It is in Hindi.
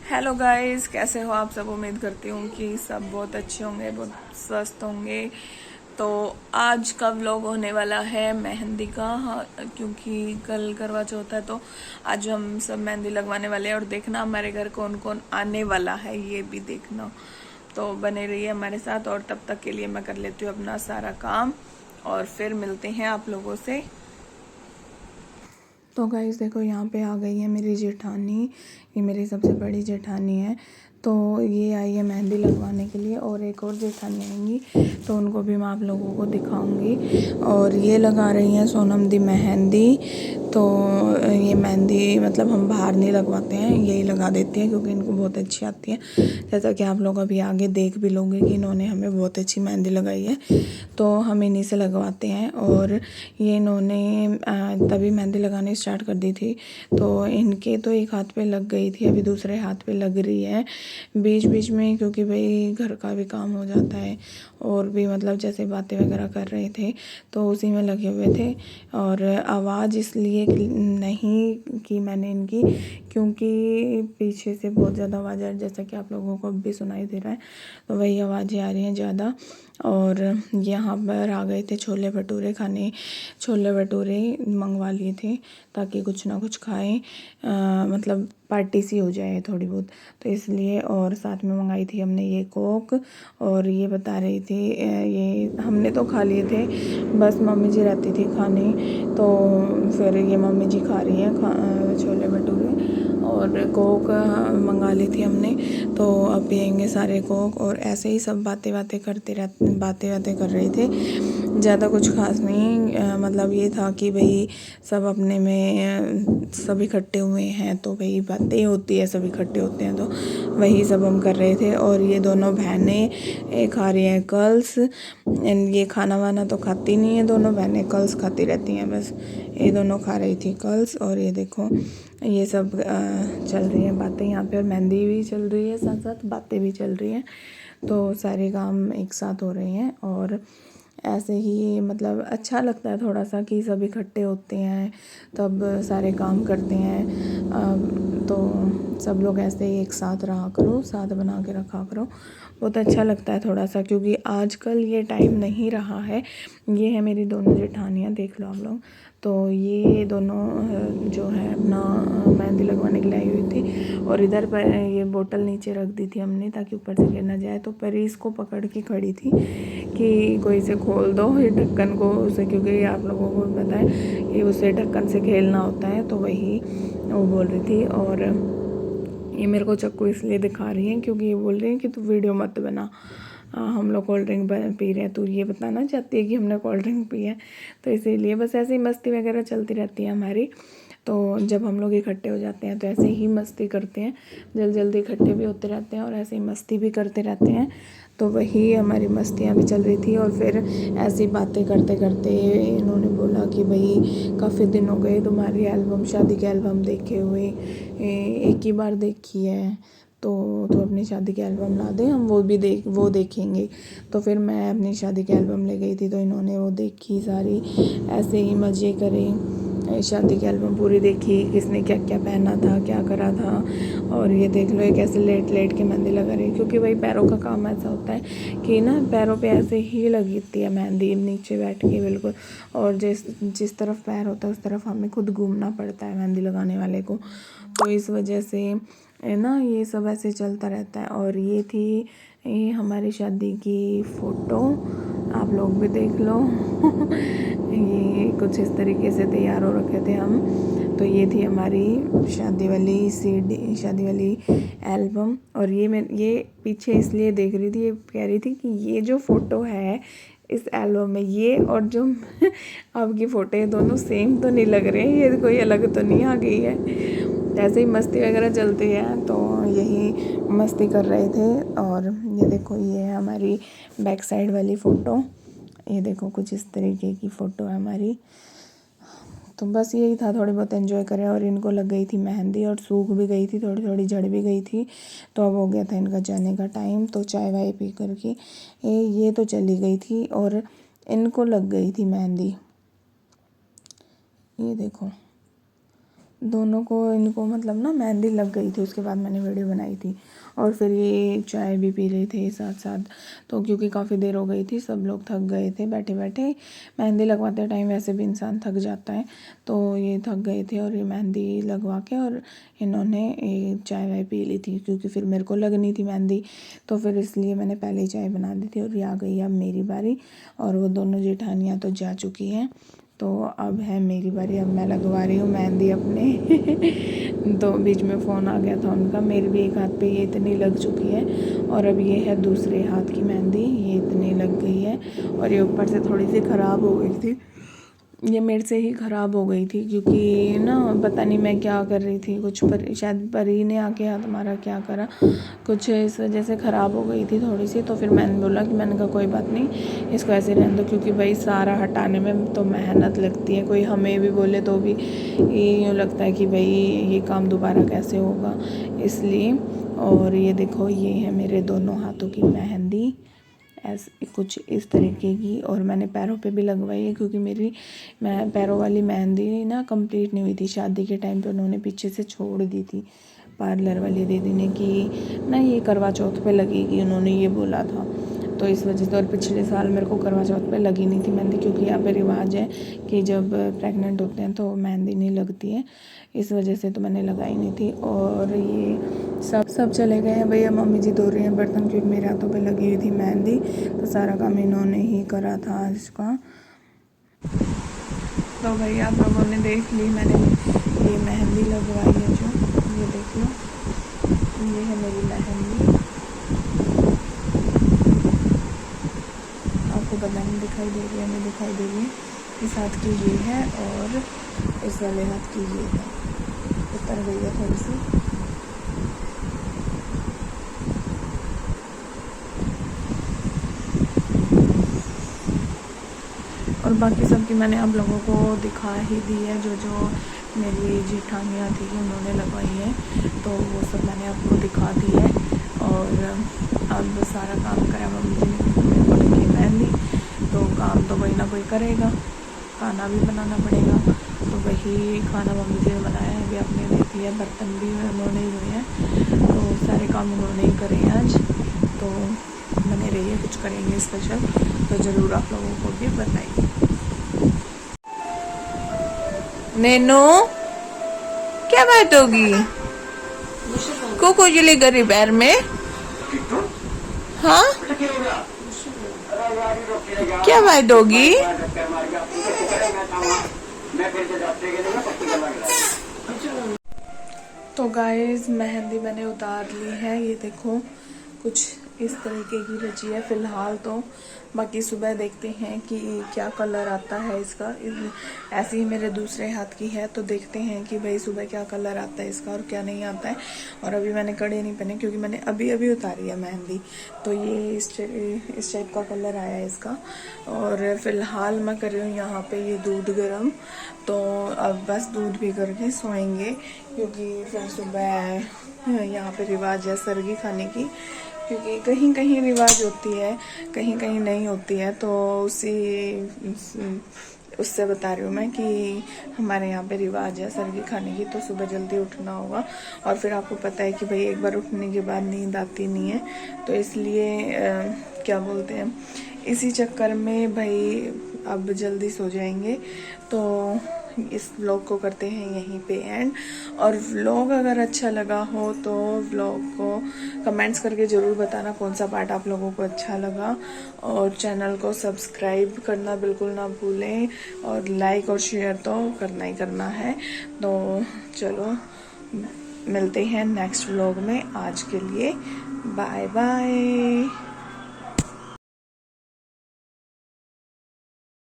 हेलो गाइस, कैसे हो आप सब। उम्मीद करती हूँ कि सब बहुत अच्छे होंगे, बहुत स्वस्थ होंगे। तो आज का व्लॉग होने वाला है मेहंदी का। हाँ, क्योंकि कल करवा चौथ है तो आज हम सब मेहंदी लगवाने वाले हैं। और देखना हमारे घर कौन कौन आने वाला है, ये भी देखना। तो बने रहिए हमारे साथ। और तब तक के लिए मैं कर लेती हूँ अपना सारा काम और फिर मिलते हैं आप लोगों से। तो गाइस देखो, यहाँ पे आ गई है मेरी जेठानी। ये मेरी सबसे बड़ी जेठानी है। तो ये आई है मेहंदी लगवाने के लिए। और एक और जेठानी आएंगी तो उनको भी मैं आप लोगों को दिखाऊंगी। और ये लगा रही हैं सोनम दी मेहंदी। तो ये मेहंदी मतलब हम बाहर नहीं लगवाते हैं, यही लगा देती हैं क्योंकि इनको बहुत अच्छी आती है। जैसा कि आप लोग अभी आगे देख भी लोगे कि इन्होंने हमें बहुत अच्छी मेहंदी लगाई है, तो हम इन्हीं से लगवाते हैं। और ये इन्होंने तभी मेहंदी लगानी स्टार्ट कर दी थी। तो इनके तो एक हाथ पे लग गई थी, अभी दूसरे हाथ पे लग रही है बीच बीच में, क्योंकि भाई घर का भी काम हो जाता है और भी मतलब जैसे बातें वगैरह कर रहे थे तो उसी में लगे हुए थे। और आवाज़ इसलिए नहीं की मैंने इनकी, क्योंकि पीछे से बहुत ज़्यादा आवाज़ आ रही है, जैसा कि आप लोगों को भी सुनाई दे रहा है। तो वही आवाज़ें आ रही हैं ज़्यादा। और यहाँ पर आ गए थे छोले भटूरे खाने। छोले भटूरे मंगवा लिए थे ताकि कुछ ना कुछ खाएं, मतलब पार्टी सी हो जाए थोड़ी बहुत, तो इसलिए। और साथ में मंगाई थी हमने ये कोक। और ये बता रही थी ये हमने तो खा लिए थे, बस मम्मी जी रहती थी खाने। तो फिर ये मम्मी जी खा रही हैं छोले भटूरे। और कोक मंगा ली थी हमने, तो अब पियेंगे सारे कोक। और ऐसे ही सब बातें बातें कर रहे थे, ज़्यादा कुछ खास नहीं। मतलब ये था कि भाई सब अपने में सब इकट्ठे हुए हैं तो भाई बातें होती है, सब इकट्ठे होते हैं तो वही सब हम कर रहे थे। और ये दोनों बहनें खा रही हैं कल्स। ये खाना वाना तो खाती नहीं है, दोनों बहनें कल्स खाती रहती हैं बस। ये दोनों खा रही थी कल्स। और ये देखो ये सब चल रही हैं बातें यहाँ पे, और मेहंदी भी चल रही है साथ साथ बातें भी चल रही हैं। तो सारे काम एक साथ हो रहे हैं। और ऐसे ही मतलब अच्छा लगता है थोड़ा सा कि सब इकट्ठे होते हैं तब सारे काम करते हैं। तो सब लोग ऐसे ही एक साथ रहा करो, साथ बना के रखा करो, बहुत अच्छा लगता है थोड़ा सा। क्योंकि आजकल ये टाइम नहीं रहा है। ये है मेरी दोनों जेठानियाँ, देख लो आप लोग। तो ये दोनों जो है अपना मेहंदी लगवाने के लिए आई हुई थी। और इधर पर ये बोतल नीचे रख दी थी हमने ताकि ऊपर से गिर ना जाए। तो परी इसको पकड़ के खड़ी थी कि कोई से खोल दो ये ढक्कन को उसे, क्योंकि आप लोगों को पता है कि उसे ढक्कन से खेलना होता है, तो वही वो बोल रही थी। और ये मेरे को चाकू इसलिए दिखा रही है क्योंकि ये बोल रही है कि तू वीडियो मत बना, हम लोग कोल्ड ड्रिंक पी रहे हैं, तू ये बताना चाहती है कि हमने कोल्ड ड्रिंक पी है। तो इसीलिए बस ऐसे ही मस्ती वगैरह चलती रहती है हमारी। तो जब हम लोग इकट्ठे हो जाते हैं तो ऐसे ही मस्ती करते हैं, जल्दी जल्दी इकट्ठे भी होते रहते हैं और ऐसे ही मस्ती भी करते रहते हैं। तो वही हमारी मस्तियाँ भी चल रही थी। और फिर ऐसी बातें करते करते इन्होंने बोला कि भाई काफ़ी दिन हो गए तुम्हारी एल्बम, शादी की एल्बम देखे हुए, एक ही बार देखी है, तो अपनी शादी की एल्बम ला दे, हम वो देखेंगे। तो फिर मैं अपनी शादी की एल्बम ले गई थी, तो इन्होंने वो देखी सारी, ऐसे ही मज़े करे। शादी की एल्बम पूरी देखी, किसने क्या क्या पहना था, क्या करा था। और ये देख लो ये कैसे लेट लेट के मेहंदी लगा रही है, क्योंकि वही पैरों का काम ऐसा होता है कि ना पैरों पे ऐसे ही लगती है मेहंदी नीचे बैठ के बिल्कुल। और जिस तरफ पैर होता है उस तरफ हमें खुद घूमना पड़ता है मेहंदी लगाने वाले को। तो इस वजह से है ना, ये सब ऐसे चलता रहता है। और ये थी ये हमारी शादी की फ़ोटो, आप लोग भी देख लो। ये कुछ इस तरीके से तैयार हो रखे थे हम। तो ये थी हमारी शादी वाली सीडी, शादी वाली एल्बम। और ये पीछे इसलिए देख रही थी, ये कह रही थी कि ये जो फ़ोटो है इस एल्बम में, ये और जो अब की फ़ोटो है दोनों सेम तो नहीं लग रहे हैं, ये कोई अलग तो नहीं आ गई है। ऐसे ही मस्ती वगैरह चलती है, तो यही मस्ती कर रहे थे। और ये देखो ये है हमारी बैक साइड वाली फ़ोटो, ये देखो कुछ इस तरीके की फ़ोटो है हमारी। तो बस यही था, थोड़ी बहुत एंजॉय करें। और इनको लग गई थी मेहंदी और सूख भी गई थी, थोड़ी थोड़ी झड़ भी गई थी। तो अब हो गया था इनका जाने का टाइम, तो चाय वाय पी करके ये तो चली गई थी। और इनको लग गई थी मेहंदी, ये देखो दोनों को इनको मतलब ना मेहंदी लग गई थी, उसके बाद मैंने वीडियो बनाई थी। और फिर ये चाय भी पी रहे थे साथ साथ, तो क्योंकि काफ़ी देर हो गई थी, सब लोग थक गए थे बैठे बैठे। मेहंदी लगवाते टाइम वैसे भी इंसान थक जाता है, तो ये थक गए थे और ये मेहंदी लगवा के और इन्होंने चाय वाय पी ली थी, क्योंकि फिर मेरे को लगनी थी मेहंदी, तो फिर इसलिए मैंने पहले ही चाय बना दी थी। और ये आ गई अब मेरी बारी, और वो दोनों जेठानियाँ तो जा चुकी हैं, तो अब है मेरी बारी। अब मैं लगवा रही हूँ मेहंदी अपने तो बीच में फ़ोन आ गया था उनका। मेरे भी एक हाथ पे ये इतनी लग चुकी है, और अब ये है दूसरे हाथ की मेहंदी, ये इतनी लग गई है। और ये ऊपर से थोड़ी सी ख़राब हो गई थी, ये मेरे से ही ख़राब हो गई थी, क्योंकि ना पता नहीं मैं क्या कर रही थी, कुछ पर शायद परी ने आके हाथ हमारा क्या करा, कुछ इस वजह से ख़राब हो गई थी थोड़ी सी। तो फिर मैंने बोला कि मैंने कहा कोई बात नहीं, इसको ऐसे रहने दो, क्योंकि भाई सारा हटाने में तो मेहनत लगती है, कोई हमें भी बोले तो भी ये यूँ लगता है कि भाई ये काम दोबारा कैसे होगा, इसलिए। और ये देखो, ये है मेरे दोनों हाथों की मेहंदी, ऐसे कुछ इस तरीके की। और मैंने पैरों पे भी लगवाई है, क्योंकि मेरी मैं पैरों वाली मेहंदी ना कंप्लीट नहीं हुई थी, शादी के टाइम पे उन्होंने पीछे से छोड़ दी थी पार्लर वाली दीदी ने, कि ना ये करवा चौथ पे लगेगी, उन्होंने ये बोला था, तो इस वजह से। और पिछले साल मेरे को करवा चौथ पे लगी नहीं थी मेहंदी, क्योंकि यहाँ पे रिवाज है कि जब प्रेग्नेंट होते हैं तो मेहंदी नहीं लगती है, इस वजह से तो मैंने लगाई नहीं थी। और ये सब चले गए हैं भैया, मम्मी जी धो रही हैं बर्तन, क्योंकि मेरे हाथों पे लगी हुई थी मेहंदी, तो सारा काम इन्होंने ही करा था आज का। तो भैया आप लोगों ने देख ली, मैंने ये मेहंदी लगवाई है, जो ये देख लो, ये है मेरी मेहंदी। आपको पता नहीं दिखाई दे रही है, नहीं दिखाई दे रही है। इस हाथ की ये है और इस वाले हाथ की ये है, उतर गई है थोड़ी सी। और बाकी सब की मैंने आप लोगों को दिखा ही दी है, जो जो मेरी जेठानियाँ थी उन्होंने लगवाई है, तो वो सब मैंने आपको दिखा दी है। और अब सारा काम करा मम्मी जी ने, मेरे को लगी मेहंदी, तो काम तो कोई ना कोई करेगा, खाना भी बनाना पड़ेगा, तो वही खाना मम्मी जी ने बनाया है, अभी आपने देख लिया, बर्तन भी उन्होंने ही धोए हैं, तो सारे काम उन्होंने ही करे हैं आज। तो बने रहिए, कुछ करेंगे स्पेशल, तो ज़रूर आप लोगों को भी बताइए। नैनो क्या बात होगी, को चली गई पैर में, हाँ क्या बात होगी। तो गाइस मेहंदी मैंने उतार ली है, ये देखो कुछ इस तरीके की बची है फ़िलहाल तो, बाकी सुबह देखते हैं कि क्या कलर आता है इसका। ऐसे ही मेरे दूसरे हाथ की है, तो देखते हैं कि भाई सुबह क्या कलर आता है इसका और क्या नहीं आता है। और अभी मैंने कड़े नहीं पहने, क्योंकि मैंने अभी अभी उतारी है मेहंदी, तो ये इस टाइप का कलर आया है इसका। और फिलहाल मैं कर रही हूँ यहाँ पे ये दूध गर्म, तो अब बस दूध पी करके सोएंगे, क्योंकि फिर सुबह यहाँ पे रिवाज है सरगी खाने की, क्योंकि कहीं कहीं रिवाज होती है, कहीं कहीं नहीं होती है, तो उससे बता रही हूँ मैं कि हमारे यहाँ पे रिवाज है सरगी खाने की, तो सुबह जल्दी उठना होगा। और फिर आपको पता है कि भाई एक बार उठने के बाद नींद आती नहीं है, तो इसलिए क्या बोलते हैं, इसी चक्कर में भाई अब जल्दी सो जाएंगे। तो इस व्लॉग को करते हैं यहीं पे एंड। और व्लॉग अगर अच्छा लगा हो तो व्लॉग को कमेंट्स करके ज़रूर बताना कौन सा पार्ट आप लोगों को अच्छा लगा, और चैनल को सब्सक्राइब करना बिल्कुल ना भूलें, और लाइक और शेयर तो करना ही करना है। तो चलो मिलते हैं नेक्स्ट व्लॉग में, आज के लिए बाय बाय।